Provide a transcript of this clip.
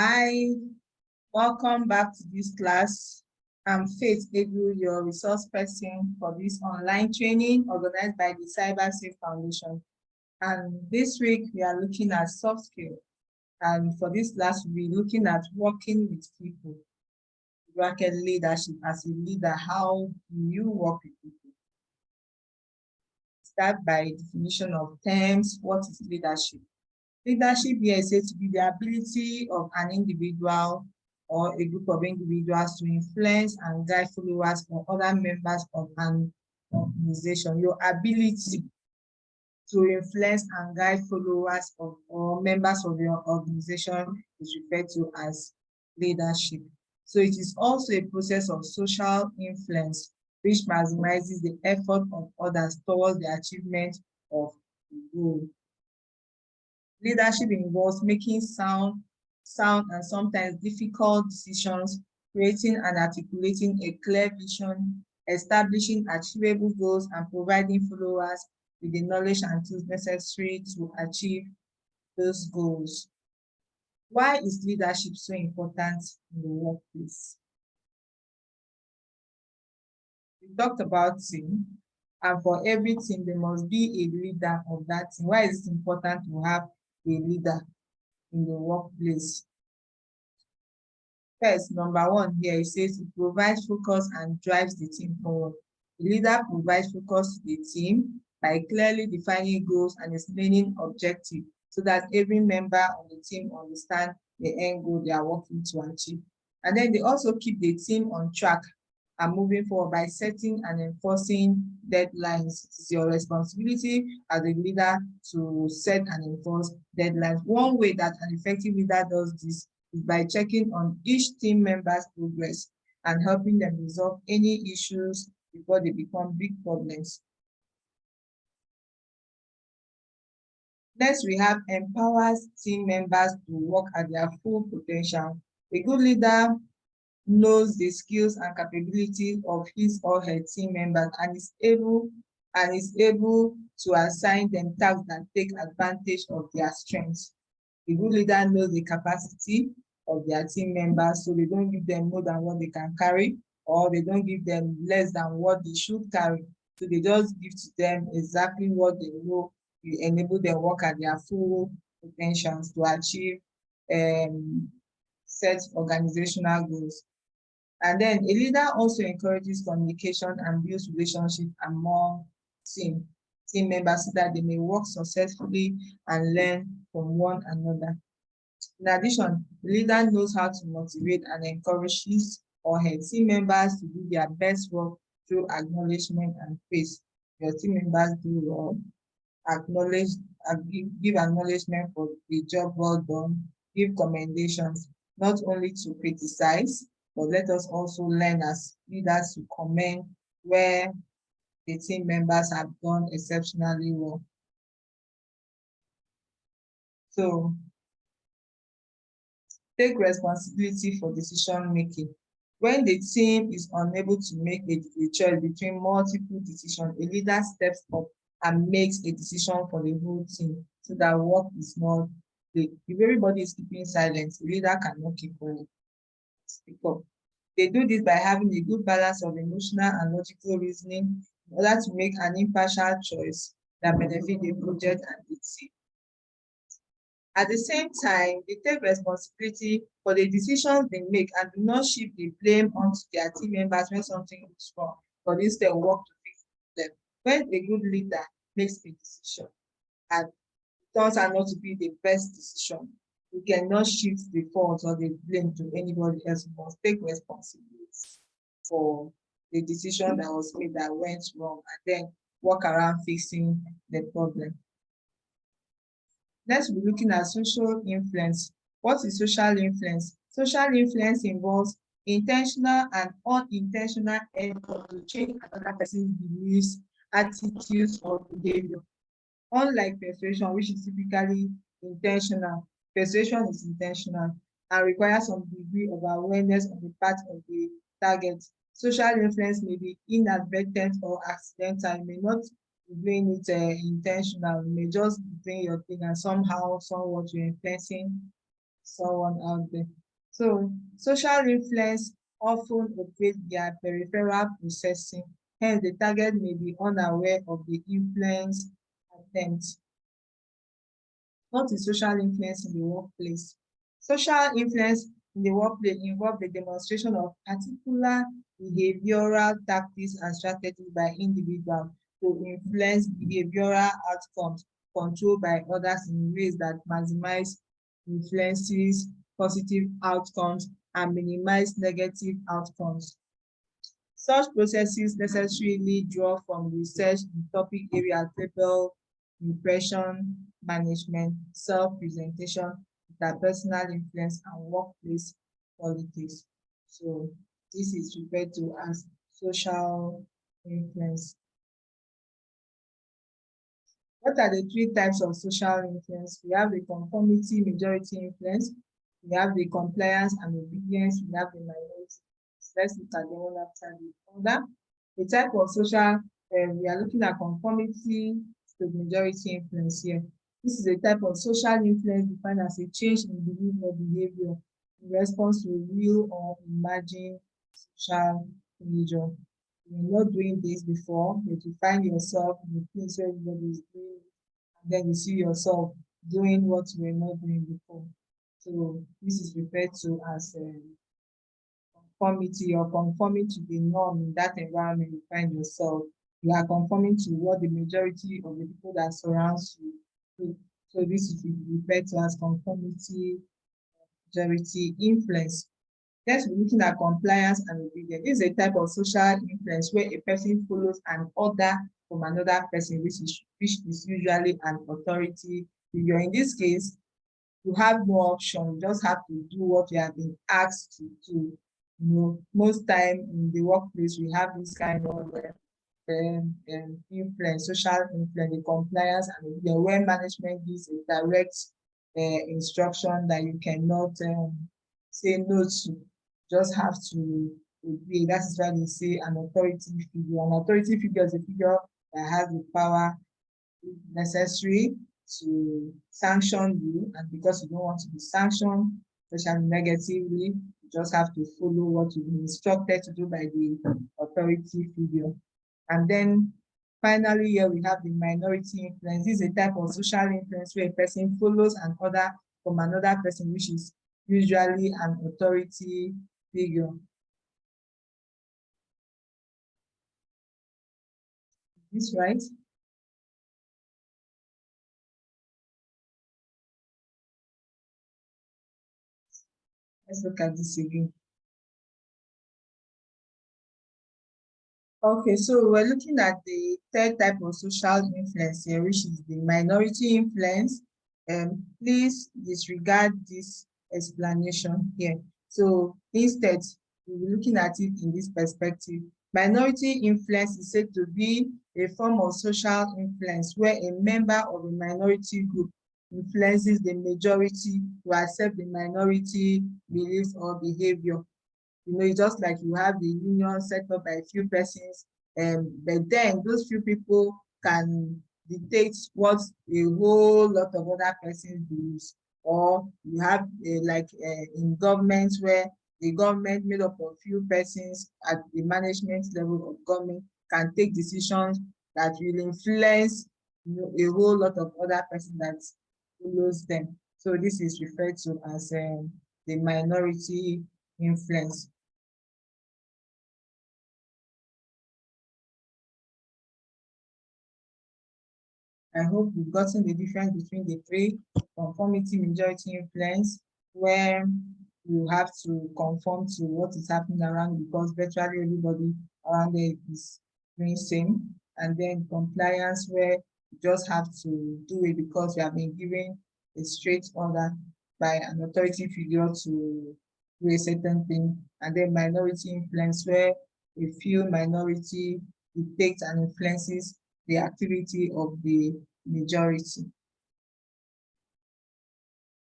Hi, welcome back to this class. I'm Faith Edu, your resource person for this online training organized by the Cybersafe Foundation. And this week we are looking at soft skills. And for this class, we'll be looking at working with people. Bracket leadership. As a leader, how do you work with people? Start by definition of terms. What is leadership? Leadership here is said to be the ability of an individual or a group of individuals to influence and guide followers or other members of an organization. Your ability to influence and guide followers of or members of your organization is referred to as leadership. So it is also a process of social influence which maximizes the effort of others towards the achievement of the goal. Leadership involves making sound and sometimes difficult decisions, creating and articulating a clear vision, establishing achievable goals, and providing followers with the knowledge and tools necessary to achieve those goals. Why is leadership so important in the workplace? We talked about team, and for every team, there must be a leader of that team. Why is it important to have a leader in the workplace? First, number one here, it says it provides focus and drives the team forward. The leader provides focus to the team by clearly defining goals and explaining objectives so that every member of the team understands the end goal they are working to achieve. And then they also keep the team on track and moving forward by setting and enforcing deadlines. It is your responsibility as a leader to set and enforce deadlines. One way that an effective leader does this is by checking on each team member's progress and helping them resolve any issues before they become big problems. Next, we have empowers team members to work at their full potential. A good leader knows the skills and capabilities of his or her team members and is able to assign them tasks that take advantage of their strengths. A good leader knows the capacity of their team members, so they don't give them more than what they can carry, or they don't give them less than what they should carry. So they just give to them exactly what they know will enable them work at their full potentials to achieve set organizational goals. And then a leader also encourages communication and builds relationships among team members so that they may work successfully and learn from one another. In addition, the leader knows how to motivate and encourage his or her team members to do their best work through acknowledgement and praise. Your team members do well, give acknowledgement for the job well done, give commendations, not only to criticize, but let us also learn as leaders to commend where the team members have done exceptionally well. So, take responsibility for decision making. When the team is unable to make a choice between multiple decisions, a leader steps up and makes a decision for the whole team so that work is not late. If everybody is keeping silent, the leader cannot keep quiet. Speak up. They do this by having a good balance of emotional and logical reasoning in order to make an impartial choice that benefits the project and the team. At the same time, they take responsibility for the decisions they make and do not shift the blame onto their team members when something goes wrong, but instead work to fix them. When a good leader makes a decision and it turns out not to be the best decision, you cannot shift the fault or the blame to anybody else. You must take responsibility for the decision that was made that went wrong and then work around fixing the problem. Next, we're looking at social influence. What is social influence? Social influence involves intentional and unintentional effort to change another person's beliefs, attitudes, or behavior. Unlike persuasion, which is typically intentional, persuasion is intentional and requires some degree of awareness on the part of the target. Social influence may be inadvertent or accidental. You may not be doing it intentional. You may just be doing your thing and somehow, somewhat, you're influencing someone out there. So social influence often operates via peripheral processing, hence the target may be unaware of the influence attempt. What is social influence in the workplace? Social influence in the workplace involves the demonstration of particular behavioral tactics and strategies by individuals to influence behavioral outcomes controlled by others in ways that maximize influences positive outcomes and minimize negative outcomes. Such processes necessarily draw from research in topic areas labeled impression management, self-presentation, interpersonal influence, and workplace politics. So this is referred to as social influence. What are the three types of social influence? We have the conformity majority influence, we have the compliance and obedience, we have the minority. Let's look at the one after the other. The type of social, we are looking at conformity to majority influence here. This is a type of social influence defined as a change in belief or behavior in response to real or imagined social religion. You're not doing this before, but you find yourself in a place where everybody is doing it, and then you see yourself doing what you were not doing before. So this is referred to as conformity or conforming to the norm in that environment you find yourself. You are conforming to what the majority of the people that surrounds you do. So this is referred to as conformity majority influence. Next, we're looking at compliance and obedience. This is a type of social influence where a person follows an order from another person, which is usually an authority figure. In this case, you have no option. You just have to do what you have been asked to do. You know, most time in the workplace, we have this kind of influence, social influence, the compliance and obedience, where management gives a direct instruction that you cannot say no to. Just have to obey. That is why they say an authority figure. An authority figure is a figure that has the power necessary to sanction you, and because you don't want to be sanctioned, especially negatively, you just have to follow what you've been instructed to do by the authority figure. And then finally, here we have the minority influence. This is a type of social influence where a person follows an order from another person, which is usually an authority figure. Is this right? Let's look at this again. Okay, so we're looking at the third type of social influence here, which is the minority influence. Please disregard this explanation here. So instead, we'll be looking at it in this perspective. Minority influence is said to be a form of social influence where a member of a minority group influences the majority to accept the minority beliefs or behavior. You know, it's just like you have the union set up by a few persons, but then those few people can dictate what a whole lot of other persons do. Or you have in governments where the government made up of few persons at the management level of government can take decisions that will influence, you know, a whole lot of other persons that follows them. So this is referred to as the minority influence. I hope you've gotten the difference between the three: conformity, majority influence, where you have to conform to what is happening around because virtually everybody around there is doing same, and then compliance, where you just have to do it because you have been given a straight order by an authority figure to do a certain thing, and then minority influence, where a few minority dictates and influences the activity of the majority.